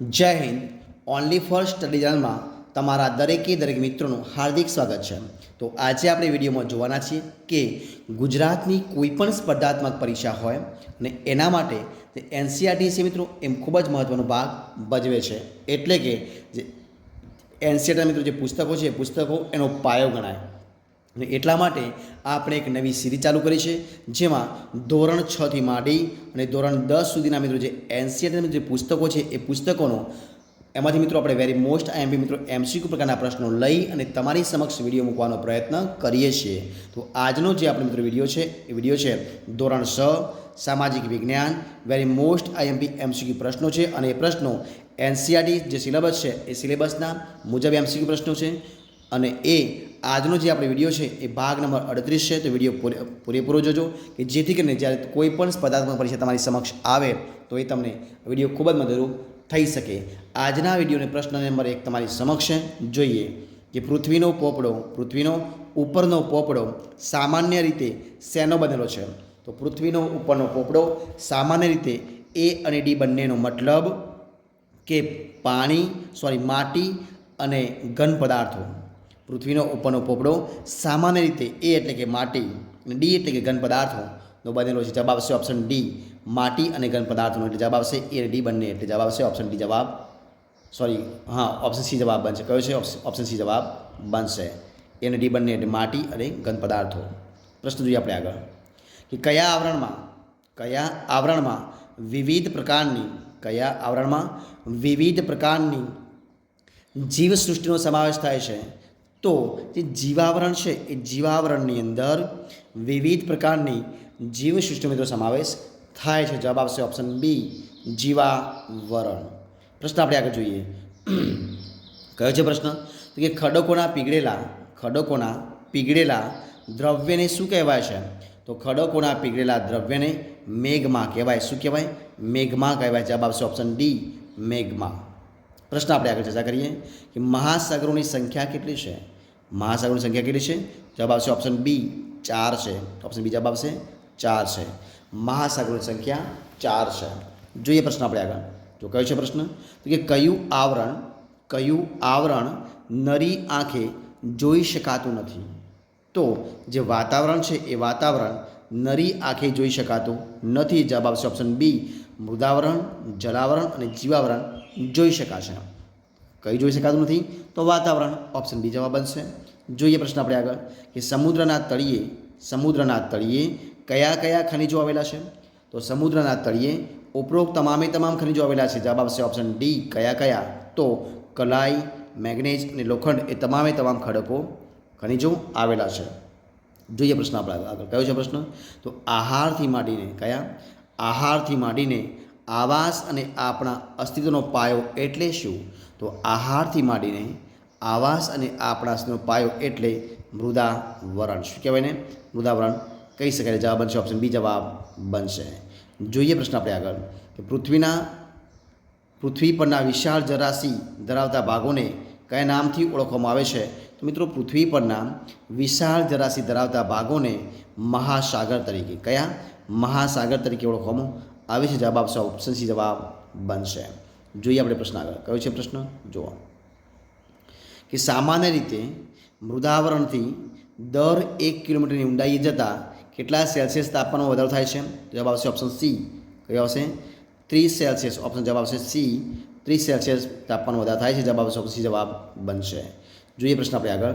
જય Hind. Only for study ચેનલમાં તમારા દરેક મિત્રોનું હાર્દિક સ્વાગત છે. તો આજે આપણે વિડીયોમાં જોવાના છીએ કે ગુજરાતની કોઈ પણ સ્પર્ધાત્મક પરીક્ષા હોય અને એના માટે જે એનસીઆરટી છે મિત્રો એમ ખૂબ જ મહત્ત્વનો ભાગ ભજવે છે. એટલે કે જે એનસીઆરટી મિત્રો જે પુસ્તકો છે એ પુસ્તકો એનો પાયો ગણાય. અને એટલા માટે આપણે એક નવી સિરીઝ ચાલુ કરી છે, જેમાં ધોરણ 6 થી માંડી અને ધોરણ 10 સુધીના મિત્રો જે એનસીઆરટી જે પુસ્તકો છે એ પુસ્તકોનો એમાંથી મિત્રો આપણે વેરી મોસ્ટ આઈએમપી મિત્રો એમસીક્યુ પ્રકારના પ્રશ્નો લઈ અને તમારી સમક્ષ વિડીયો મૂકવાનો પ્રયત્ન કરીએ છીએ. તો આજનો જે આપણે મિત્રો વિડીયો છે એ વિડીયો છે ધોરણ 6 સામાજિક વિજ્ઞાન વેરી મોસ્ટ આઈએમપી એમસીક્યુ પ્રશ્નો છે. અને એ પ્રશ્નો એનસીઆરટી જે સિલેબસ છે એ સિલેબસના મુજબ એમસીક્યુ પ્રશ્નો છે. અને એ આજનો જે આપણે વિડીયો છે એ ભાગ નંબર 38 છે. તો વિડીયો પૂરેપૂરો જોજો કે જેથી કરીને જ્યારે કોઈ પણ સ્પર્ધાત્મક પરીક્ષા તમારી સમક્ષ આવે તો એ તમને વિડીયો ખૂબ જ મદદરૂપ થઈ શકે. આજના વિડીયોને પ્રશ્ન નંબર 1 તમારી સમક્ષ જોઈએ કે પૃથ્વીનો ઉપરનો પોપડો સામાન્ય રીતે શેનો બનેલો છે? તો પૃથ્વીનો ઉપરનો પોપડો સામાન્ય રીતે એ અને ડી બંનેનો મતલબ કે માટી અને ઘન પદાર્થો. પૃથ્વીનો ઉપરનો પોપડો સામાન્ય રીતે એ એટલે કે માટી અને ડી એટલે કે ઘન પદાર્થોનો બનેલો છે. જવાબ આવશે ઓપ્શન ડી, માટી અને ઘન પદાર્થોનો. એટલે જવાબ આવશે એ અને ડી બંને. એટલે જવાબ આવશે ઓપ્શન ડી ઓપ્શન સી જવાબ બનશે. કયો છે? ઓપ્શન સી જવાબ બનશે. એ અને ડી બંને એટલે માટી અને ઘન પદાર્થો. પ્રશ્ન જોઈએ આપણે આગળ કે કયા આવરણમાં વિવિધ પ્રકારની જીવસૃષ્ટિનો સમાવેશ થાય છે? તો જે જીવાવરણ છે એ જીવાવરણની અંદર વિવિધ પ્રકારની જીવસૃષ્ટિનો મિત્રો સમાવેશ થાય છે. જવાબ આવશે ઓપ્શન બી, જીવાવરણ. પ્રશ્ન આપણે આગળ જોઈએ. કયો છે પ્રશ્ન? તો કે ખડકોના પીગળેલા દ્રવ્યને શું કહેવાય છે? તો ખડકોના પીગળેલા દ્રવ્યને મેગ્મા કહેવાય. શું કહેવાય? મેગ્મા કહેવાય. જવાબ આવશે ઓપ્શન ડી, મેગ્મા. પ્રશ્ન આપણે આગળ ચર્ચા કરીએ કે મહાસાગરોની સંખ્યા કેટલી છે? જવાબ આવશે ઓપ્શન બી, 4 છે. ઓપ્શન બી જવાબ આવશે 4 છે. મહાસાગરોની સંખ્યા 4 છે. જોઈએ પ્રશ્ન આપણે આગળ. જો કયો છે પ્રશ્ન? તો કે કયું આવરણ નરી આંખે જોઈ શકાતું નથી? તો જે વાતાવરણ છે એ વાતાવરણ નરી આંખે જોઈ શકાતું નથી. જવાબ આવશે ઓપ્શન બી, મૃદાવરણ, જલાવરણ અને જીવાવરણ જોઈ શકાશે. કઈ જોઈ શકાતું નથી? તો વાતાવરણ. ઓપ્શન બી જવાબ બનશે. જોઈએ પ્રશ્ન આપણે આગળ કે સમુદ્રના તળિયે કયા ખનિજો આવેલા છે? તો સમુદ્રના તળિયે ઉપરોક્ત તમામ ખનિજો આવેલા છે. જવાબ આવશે ઓપ્શન ડી, કયા? તો કલાઈ, મેગ્નેઝ અને લોખંડ એ તમામ ખનિજો આવેલા છે. જોઈએ પ્રશ્ન આપણે આગળ. કયો છે પ્રશ્ન? તો આહારથી માંડીને આવાસ અને આપણા અસ્તિત્વનો પાયો એટલે શું? તો આહારથી માંડીને આવાસ અને આપણા અસ્તિત્વનો પાયો એટલે મૃદાવરણ. શું કહેવાય ને? મૃદાવરણ કહી શકાય. જવાબ બનશે ઓપ્શન બી જવાબ બનશે. જોઈએ પ્રશ્ન આપણે આગળ કે પૃથ્વી પરના વિશાળ જળરાશિ ધરાવતા ભાગોને કયા નામથી ઓળખવામાં આવે છે? તો મિત્રો પૃથ્વી પરના વિશાળ જળરાશિ ધરાવતા ભાગોને મહાસાગર તરીકે ઓળખવામાં આવે છે. જવાબ આવશે ઓપ્શન સી જવાબ બનશે. જોઈએ આપણે પ્રશ્ન આગળ. કયો છે પ્રશ્ન? જુઓ કે સામાન્ય રીતે મૃદાવરણથી દર 1 કિલોમીટરની ઊંડાઈએ જતાં કેટલા સેલ્સિયસ તાપમાનમાં વધારો થાય છે? જવાબ આવશે ઓપ્શન સી. કયો આવશે? 30 સેલ્સિયસ. ઓપ્શન જવાબ આવશે સી, 30 સેલ્સિયસ તાપમાન વધારો થાય છે. જવાબ આવશે ઓપ્શન સી જવાબ બનશે. જોઈએ પ્રશ્ન આપણે આગળ.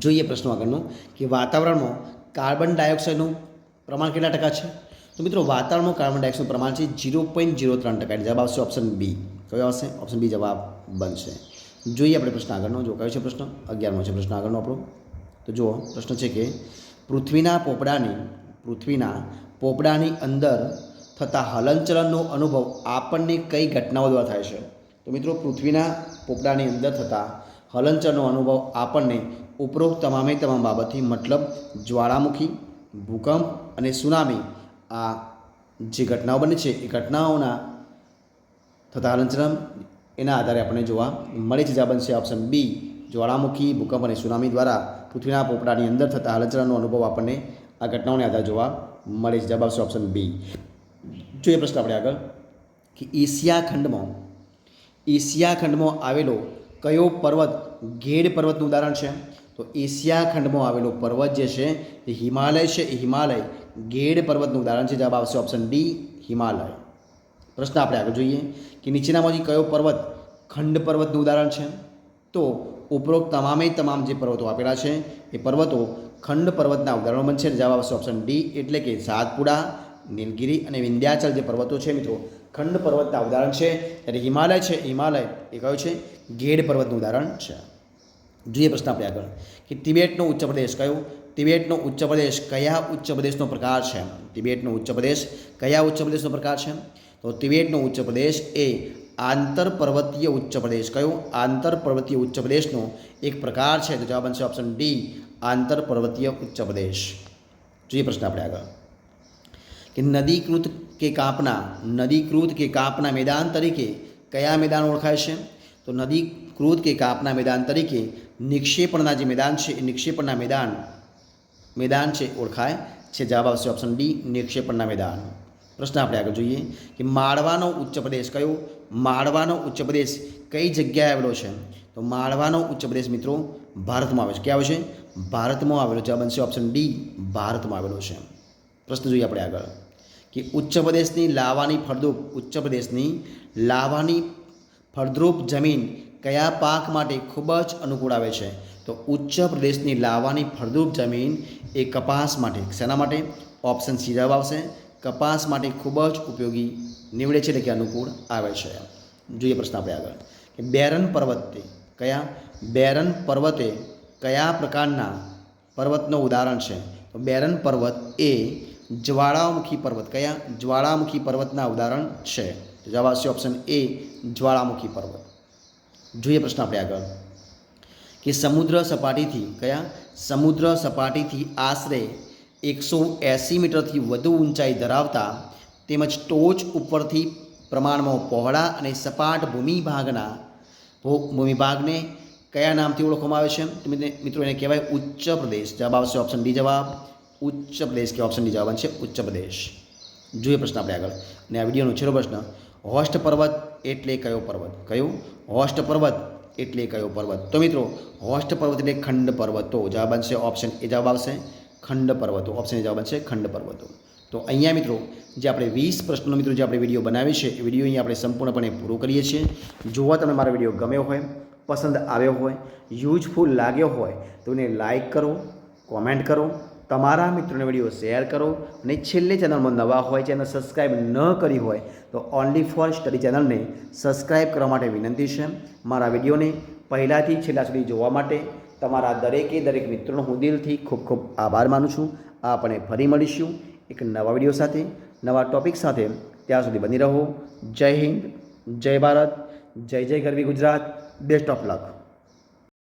જોઈએ પ્રશ્નો આગળનું કે વાતાવરણમાં કાર્બન ડાયોક્સાઇડનું પ્રમાણ કેટલા ટકા છે? તો મિત્રો વાતાવરણમાં કાર્બન ડાયોક્સાઇડનું પ્રમાણ છે 0.03%. જવાબ આવશે ઓપ્શન બી. કયો આવશે? ઓપ્શન બી જવાબ બનશે. જોઈએ આપણે પ્રશ્ન આગળનો. જો કયો છે પ્રશ્ન? 11મો છે પ્રશ્ન આગળનો આપણો. તો જુઓ પ્રશ્ન છે કે પૃથ્વીના પોપડાની અંદર થતા હલનચલનનો અનુભવ આપણને કઈ ઘટનાઓ દ્વારા થાય છે? તો મિત્રો પૃથ્વીના પોપડાની અંદર થતા હલનચલનનો અનુભવ આપણને ઉપરોક્ત તમામ બાબતથી મતલબ જ્વાળામુખી, ભૂકંપ અને સુનામી આ જે ઘટનાઓ બને છે એ ઘટનાઓના થતા હલનચલન એના આધારે આપણને જોવા મળે છે. જવાબ બનશે ઓપ્શન બી, જ્વાળામુખી, ભૂકંપ અને સુનામી દ્વારા પૃથ્વીના પોપડાની અંદર થતા હલનચલનનો અનુભવ આપણને આ ઘટનાઓને આધારે જોવા મળે છે. જવાબ આવશે ઓપ્શન બી. જોઈએ પ્રશ્ન આપણે આગળ કે એશિયા ખંડમાં આવેલો કયો પર્વત ઘેડ પર્વતનું ઉદાહરણ છે? તો એશિયા ખંડમાં આવેલો પર્વત જે છે એ હિમાલય છે. એ હિમાલય ઘેડ પર્વતનું ઉદાહરણ છે. જવાબ આવશે ઓપ્શન ડી, હિમાલય. પ્રશ્ન આપણે આગળ જોઈએ કે નીચેનામાંથી કયો પર્વત ખંડ પર્વતનું ઉદાહરણ છે? તો ઉપરોક્ત તમામ જે પર્વતો આપેલા છે એ પર્વતો ખંડ પર્વતના ઉદાહરણો બનશે. જવાબ આવશે ઓપ્શન ડી, એટલે કે સાતપુડા, નીલગિરી અને વિંધ્યાચલ જે પર્વતો છે મિત્રો ખંડ પર્વતના ઉદાહરણ છે. ત્યારે હિમાલય છે, હિમાલય એ કયો છે? ઘેડ પર્વતનું ઉદાહરણ છે. જોઈએ પ્રશ્ન આપણે આગળ કે તિબેટનો ઉચ્ચ પ્રદેશ કયો? તિબેટનો ઉચ્ચ પ્રદેશ કયા ઉચ્ચ પ્રદેશનો પ્રકાર છે? તિબેટનો ઉચ્ચ પ્રદેશ કયા ઉચ્ચ પ્રદેશનો પ્રકાર છે? તો તિબેટનો ઉચ્ચ પ્રદેશ એ આંતર પર્વતીય ઉચ્ચ પ્રદેશ. કયો? આંતર પર્વતીય ઉચ્ચ પ્રદેશનો એક પ્રકાર છે. તો જવાબ બનશે ઓપ્શન ડી, આંતર પર્વતીય ઉચ્ચ પ્રદેશ. જોઈએ પ્રશ્ન આપણે આગળ કે નદીકૃત કે કાપના મેદાન તરીકે કયા મેદાન ઓળખાય છે? તો નદીકૃત કે કાપના મેદાન તરીકે નિક્ષેપણના જે મેદાન છે એ નિક્ષેપણના મેદાન છે ઓળખાય છે. જવાબ આવશે ઓપ્શન ડી, નિક્ષેપણના મેદાન. પ્રશ્ન આપણે આગળ જોઈએ કે માળવાનો ઉચ્ચ પ્રદેશ કયો? માળવાનો ઉચ્ચ પ્રદેશ કઈ જગ્યાએ આવેલો છે? તો માળવાનો ઉચ્ચ પ્રદેશ મિત્રો ભારતમાં આવે છે. ક્યાં આવે છે? ભારતમાં આવેલો. જવાબ બનશે ઓપ્શન ડી, ભારતમાં આવેલો છે. પ્રશ્ન જોઈએ આપણે આગળ કે ઉચ્ચ પ્રદેશની લાવાની ફળદ્રુપ જમીન કયા પાક માટે ખૂબ જ અનુકૂળ આવે છે? તો ઉચ્ચ પ્રદેશની લાવાની ફળદ્રુપ જમીન એ કપાસ માટે. શેના માટે? ઓપ્શન સી જવાબ આવશે. કપાસ માટે ખૂબ જ ઉપયોગી નીવડે છે, એટલે કે અનુકૂળ આવે છે. જોઈએ પ્રશ્ન આપણે આગળ કે બેરન પર્વતે કયા પ્રકારના પર્વતનો ઉદાહરણ છે? તો બેરન પર્વત એ જ્વાળામુખી પર્વત. કયા? જ્વાળામુખી પર્વતના ઉદાહરણ છે. તો જવાબ આવશે ઓપ્શન એ, જ્વાળામુખી પર્વત. જોઈએ પ્રશ્ન આપણે આગળ કે સમુદ્ર સપાટીથી આશરે 180 મીટરથી વધુ ઊંચાઈ ધરાવતા તેમજ ટોચ ઉપરથી પ્રમાણમાં પહોળા અને સપાટ ભૂમિભાગને કયા નામથી ઓળખવામાં આવે છે? તો મિત્રો એને કહેવાય ઉચ્ચ પ્રદેશ. જવાબ આવશે ઓપ્શન ડી, જવાબ ઉચ્ચ પ્રદેશ કે ઓપ્શન ડી જવાબ છે ઉચ્ચ પ્રદેશ. જોઈએ પ્રશ્ન આપણે આગળ અને આ વિડીયોનો છેલ્લો પ્રશ્ન હોસ્ટ પર્વત એટલે કયો પર્વત? કયો? હોસ્ટ પર્વત એટલે કયો પર્વત? તો મિત્રો હોસ્ટ પર્વત એટલે ખંડ પર્વતો. જવાબ બનશે ઓપ્શન એ, જવાબ આવશે ખંડ પર્વતો. ઓપ્શન એ જવાબ બનશે ખંડ પર્વતો. તો અહીંયા મિત્રો જે આપણે 20 પ્રશ્નોનો મિત્રો જે આપણે વિડીયો બનાવી છે એ વિડીયો અહીંયા આપણે સંપૂર્ણપણે પૂરો કરીએ છીએ. જોવા તમે મારો વિડીયો ગમ્યો હોય, પસંદ આવ્યો હોય, યુઝફુલ લાગ્યો હોય તો એને લાઇક કરો, કોમેન્ટ કરો, તમારા મિત્રોને વિડીયો શેર કરો અને છેલ્લે ચેનલમાં નવા હોય, ચેનલ સબસ્ક્રાઈબ ન કરી હોય તો ઓનલી ફોર સ્ટડી ચેનલને સબસ્ક્રાઈબ કરવા માટે વિનંતી છે. મારા વિડીયોને પહેલાંથી છેલ્લા સુધી જોવા માટે તમારા દરેક મિત્રોનો હું દિલથી ખૂબ ખૂબ આભાર માનું છું. આપણે ફરી મળીશું એક નવા વિડીયો સાથે, નવા ટૉપિક સાથે. ત્યાં સુધી બની રહો. જય હિન્દ, જય ભારત, જય ગરવી ગુજરાત. Best of luck.